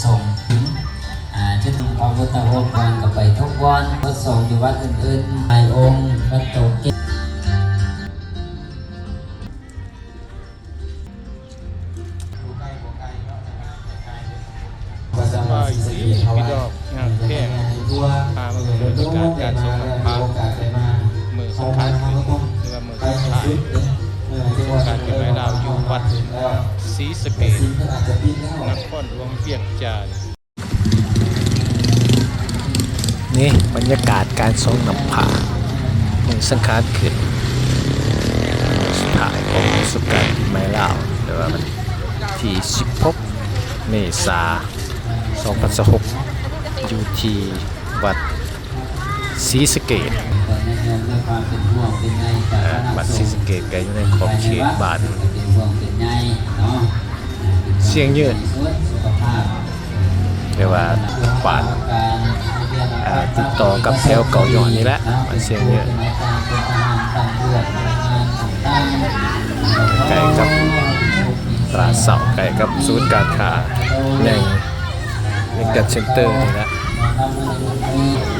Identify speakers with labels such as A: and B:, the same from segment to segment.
A: ส่งถึงจะถึงพระพุทธรูปก่อนก็ไปทุกวันพระสงฆ์อยู่วัดอื่นๆในองค์วัดโตเก
B: ว่าอยู่ที่พี่ดอกงานแข่งพามาเลยบรรยากาศการทรงพามือสำคัญหรือว่ามือสุดท้ายการเก็บไม้ดาวอยู่วัดศรีสะเกษนครหลวงเวียงจันทร์
C: นี่บรรยากาศการทรงนำผามือสังขารขึ้นสุดท้ายของสุดการปีใหม่ลาวหรือว่าวันที่16 เมษายน 2026อยู่ที่วัดศรีสะเกษวัดศรีสะเกษก็อยู่ในขอบเขตบ้านเสียงยืนเรียกว่าบ้านติดต่อกับแถวเก่าหย่อนนี่แหละมันเสียงยืนใกล้กับตลาดเสาใกล้กับศูนย์การค้าในกัดเซ็นเตอร์นี่แหละ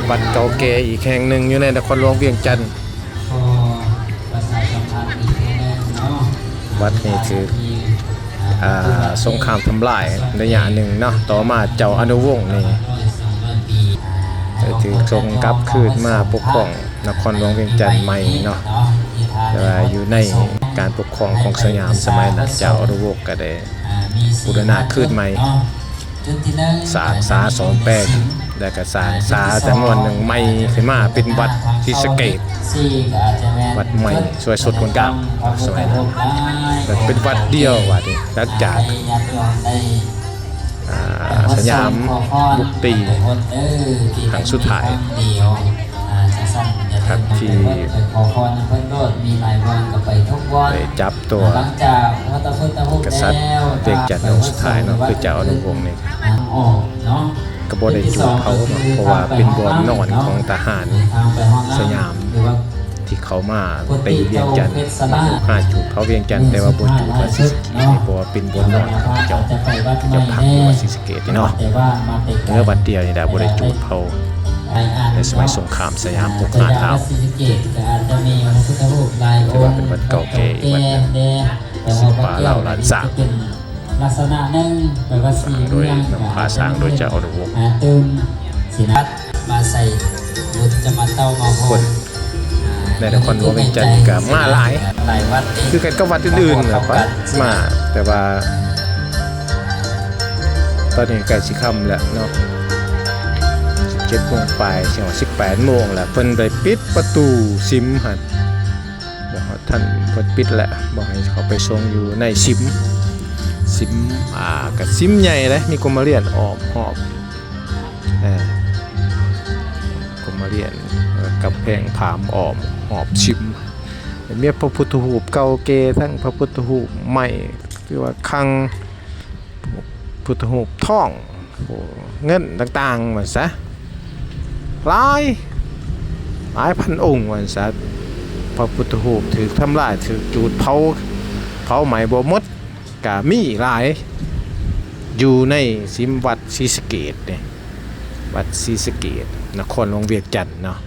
C: วัดเก่าแก่อีกแห่งหนึ่งอยู่ในนครหลวงเวียงจันทร์วัดนี้คือสงครามทำลายระยะหนึ่งเนาะต่อมาเจ้าอนุวงศ์นี่ถือทรงกลับคืนมาปกครองนครหลวงเวียงจันทร์ใหม่เนาะแต่ว่าอยู่ในการปกครองของสยามสมัยนั้นเจ้าอนุวงศ์ก็ได้บูรณะคืนใหม่สร้างศาลสองแปลงแล้วก็สร้างศาลจำนวนหนึ่งใหม่ขึ้นมาเป็นวัดศรีสะเกษวัดใหม่สวยสดงดงามสมัยนั้นเป็นวัดเดียววัดนี้หลังจากสยามบุกตีครั้งสุดท้ายครับที่ไปจับตัวกษัตริย์เวียงจันทร์องค์สุดท้ายเนาะคือเจ้าอนุวงศ์นี่กบฏได้จูบเขาเนาะเพราะว่าเป็นบ่อนนอนของทหารสยามที่เขามาตีเวียงจันทร์มาจูบเขาเวียงจันทร์แต่ว่าบ่จูบว่าศรีสะเกษเพราะว่าเป็นบ่อนนอนของเจ้าพักว่าศรีสะเกษเนาะเมื่อบัดเดียวนี่ได้บ่ได้จูบเขาในสมัยสงครามสยาม65 ลาวถือว่าเป็นวัดเก่าแก่อีกวัดหนึ่งศิลปะลาวล้านสร้าง
A: ลักษณะหนึ่งแปลว่าสี
C: โดยนำพาสร้างโดยเจ้าอนุวงศ์
A: ตึมสีนัดมาใส่บุญจะมาเต้ามาโคน
C: ในนครหลวงเวียงจันทร์ก็มาหลายคือกันกับวัดอื่นๆครับมาแต่ว่าตอนนี้ใกล้สิค่ำแล้วเนาะ7 โมงปลายเชียงว่า18 โมงแล้วเพิ่นได้ปิดประตูซิมหั่นบอกว่าท่านเพิ่นปิดแล้วบอกให้เขาไปส่งอยู่ในซิมกับซิมใหญ่เลยมีกรมเรียนออกหอบกรมเรียนกับแพงผามออมหอบซิมมีพระพุทธรูปเก่าแก่ทั้งพระพุทธรูปใหม่คือว่าคลังพุทธรูปทองเงินต่างๆว่าซะหลายพันองค์ว่าซะพระพุทธรูปถือทำลายถือจูดเผาไหม้บ่หมดก็มีหลายอยู่ในซิมวัดศรีสะเกษเนี่ยวัดศรีสะเกษนครหลวงเวียงจันทร์เนาะ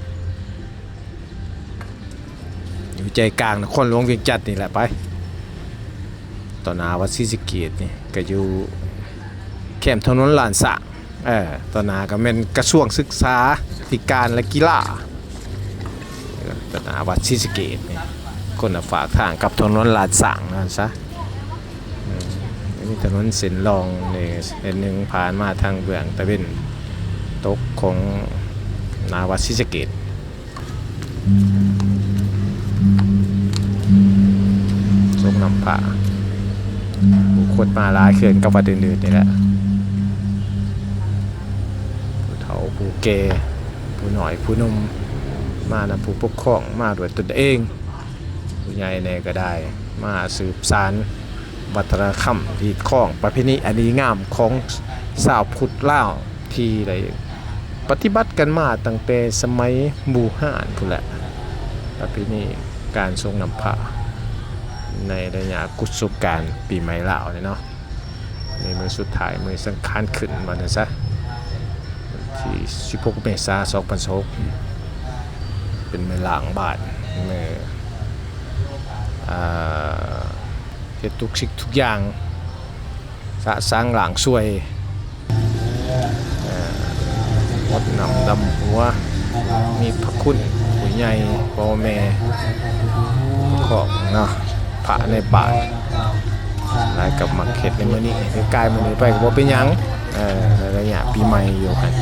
C: อยู่ใจกลางนครหลวงเวียงจันทร์นี่แหละไปต่อหน้าวัดศรีสะเกษนี่ก็อยู่แคมป์ถนนลานสร้างต่อหน้าก็เป็นกระทรวงศึกษาธิการและกีฬาต่อหน้าวัดศรีสะเกษนี่คนฝากทางกับถนนลานสร้างนั่นซะมีถนนเส้นรองในเส้นหนึ่งผ่านมาทางเบื้องตะเวนตกของนาวัดศรีสะเกษทรงนำพาบุคคลมาหลายเขื่อนกับวัดอื่นๆนี่แหละผู้เฒ่าผู้แก่ผู้หน่อยผู้นุ่มมานำผู้ปกครองมาด้วยตนเองผู้ใหญ่แน่ก็ได้มาสืบสานวัฒนธรรมที่คล้องประเพณีอันดีงามของชาวพุทธลาวที่ได้ปฏิบัติกันมาตั้งแต่สมัยบูฮานพุ่นแหละประเพณีการทรงนำพาในระยะกุศลการปีใหม่ลาวเนาะในมือ มือสุดท้ายมือสังขารขึ้นวันนั้นซะที่16เมษายน2016เป็นมือหลังบาทมือเฮ็ดทุกสิ่งทุกอย่างสะสร้างหลังสวยงดนำดำหัวมีพระคุณผู้ใหญ่พ่อแม่ของเนาะพระในบาทหลายกับมักเฮ็ดในมื้อนี้กายมื้อนี้ไปก็บ่เป็นหยังระยะปีใหม่อยู่หั่น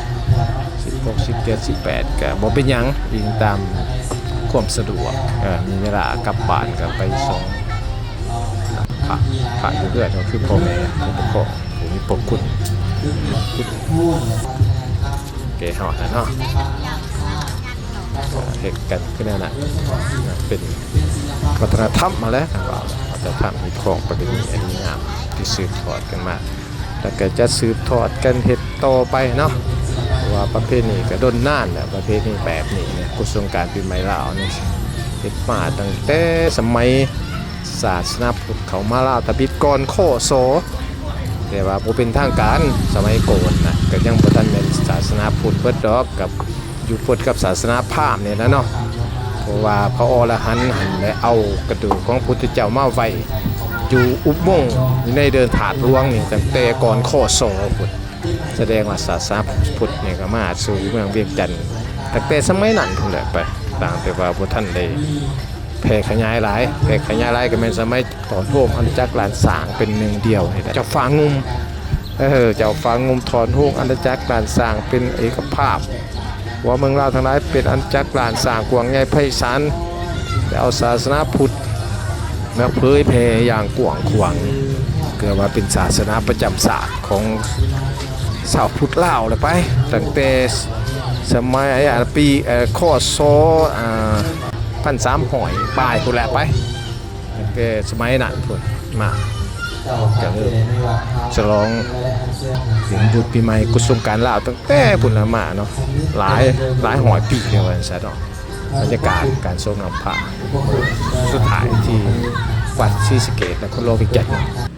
C: 16 17 18ก็บ่เป็นหยังอิงตามความสะดวกมีเวลากลับบ้านก็ไปส่งพระอยู่เรื่อยก็คือพ่อแม่ผู้ปกครองผู้มีพระคุณเกฮอดเนาะเฮ็ดกันคือนั่นน่ะเป็นวัฒนธรรมมาแล้ววัฒนธรรมมีของประเพณีอันดีงามที่สืบทอดกันมาแล้วก็จะสืบทอดกันเฮ็ดต่อไปเนาะว่าประเพณีก็ดนนานแล้วประเพณีแบบนี้เนี่ยกุศลการปีใหม่ลาวนี่เฮ็ดมาตั้งแต่สมัยศาสนาพุทธเขามาลาวตะบิดก่อนโคโซแต่ว่าบ่เป็นทางการสมัยก่อนน่ะก็ยังบ่ทันแม่นศาสนาพุทธเบิดดอกกับอยู่พุทธกับศาสนาพราหมณ์เนี่ยนะเนาะเพราะว่าพระอรหันต์หันและเอากระดูกของพุทธเจ้ามาไว้อยู่อุโมงค์อยู่ในเดินถาดหลวงนี่ตั้งแต่ก่อนโคโซพุทธแสดงว่าศาสนาพุทธเนี่ยก็มาสู่เมืองเวียงจันทน์ตั้งแต่สมัยนั้นพุ่นแหละไปต่างแต่ว่าบ่ทันได้แผ่ขยายหลายก็แม่นสมัยต่อโทมอาณาจักรล้านสร้างเป็นหนึ่งเดียวนี่แหละเจ้าฟ้างุมเจ้าฟ้างุมถอนโฮงอาณาจักรล้านสร้างเป็นเอกภาพว่าเมืองลาวทั้งหลายเป็นอาณาจักรล้านสร้างกว้างใหญ่ไพศาลแต่เอาศาสนาพุทธมาเผยแผ่อย่างกว้างขวางเกิดว่าเป็นศาสนาประจำศาสตร์ของชาวพุทธลาวเลยไปตั้งแต่สมัยปีคศ1,300ปลายพุ่นแหละไปตั้งแต่สมัยนั้นพุ่นมาก็เริ่มฉลองถึงบุญปีใหม่กุศลการลาวตั้งแต่พุ่นละมาเนาะหลายหอยปีเดียวกันซะเนาะบรรยากาศการทรงนำพระสุดท้ายที่วัดศรีสะเกษนครหลวงเวียงจันทน์